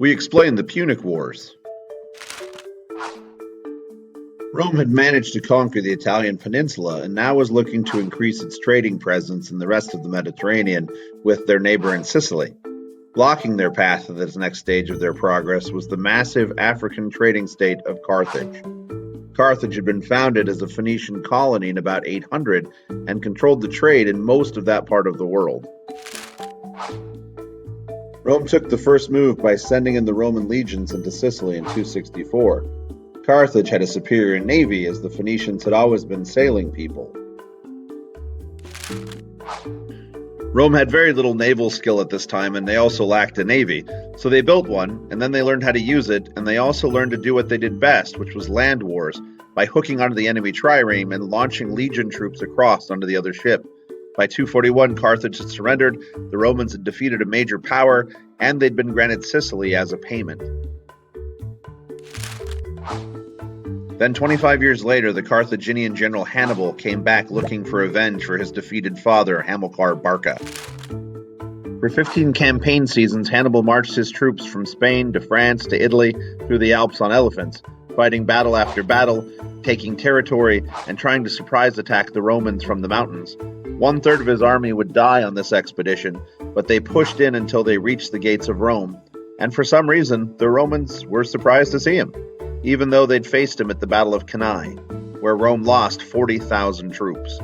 We explained the Punic Wars. Rome had managed to conquer the Italian peninsula and now was looking to increase its trading presence in the rest of the Mediterranean with their neighbor in Sicily. Blocking their path to this next stage of their progress was the massive African trading state of Carthage. Carthage had been founded as a Phoenician colony in about 800 and controlled the trade in most of that part of the world. Rome took the first move by sending in the Roman legions into Sicily in 264. Carthage had a superior navy, as the Phoenicians had always been sailing people. Rome had very little naval skill at this time, and they also lacked a navy. So they built one, and then they learned how to use it, and they also learned to do what they did best, which was land wars, by hooking onto the enemy trireme and launching legion troops across onto the other ship. By 241, Carthage had surrendered, the Romans had defeated a major power, and they'd been granted Sicily as a payment. Then 25 years later, the Carthaginian general Hannibal came back looking for revenge for his defeated father, Hamilcar Barca. For 15 campaign seasons, Hannibal marched his troops from Spain to France to Italy through the Alps on elephants, fighting battle after battle, taking territory, and trying to surprise attack the Romans from the mountains. 1/3 of his army would die on this expedition, but they pushed in until they reached the gates of Rome, and for some reason, the Romans were surprised to see him, even though they'd faced him at the Battle of Cannae, where Rome lost 40,000 troops.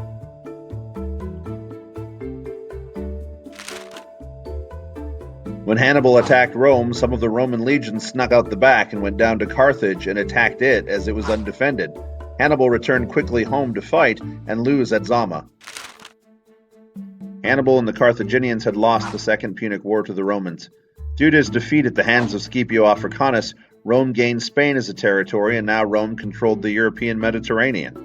When Hannibal attacked Rome, some of the Roman legions snuck out the back and went down to Carthage and attacked it as it was undefended. Hannibal returned quickly home to fight and lose at Zama. Hannibal and the Carthaginians had lost the Second Punic War to the Romans. Due to his defeat at the hands of Scipio Africanus, Rome gained Spain as a territory, and now Rome controlled the European Mediterranean.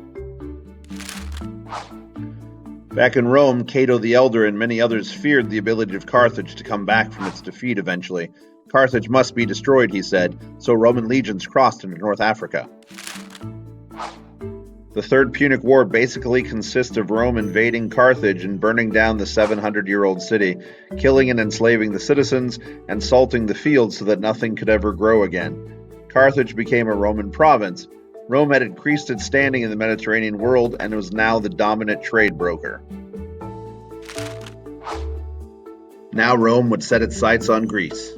Back in Rome, Cato the Elder and many others feared the ability of Carthage to come back from its defeat eventually. Carthage must be destroyed, he said, so Roman legions crossed into North Africa. The Third Punic War basically consists of Rome invading Carthage and burning down the 700-year-old city, killing and enslaving the citizens, and salting the fields so that nothing could ever grow again. Carthage became a Roman province. Rome had increased its standing in the Mediterranean world and was now the dominant trade broker. Now Rome would set its sights on Greece.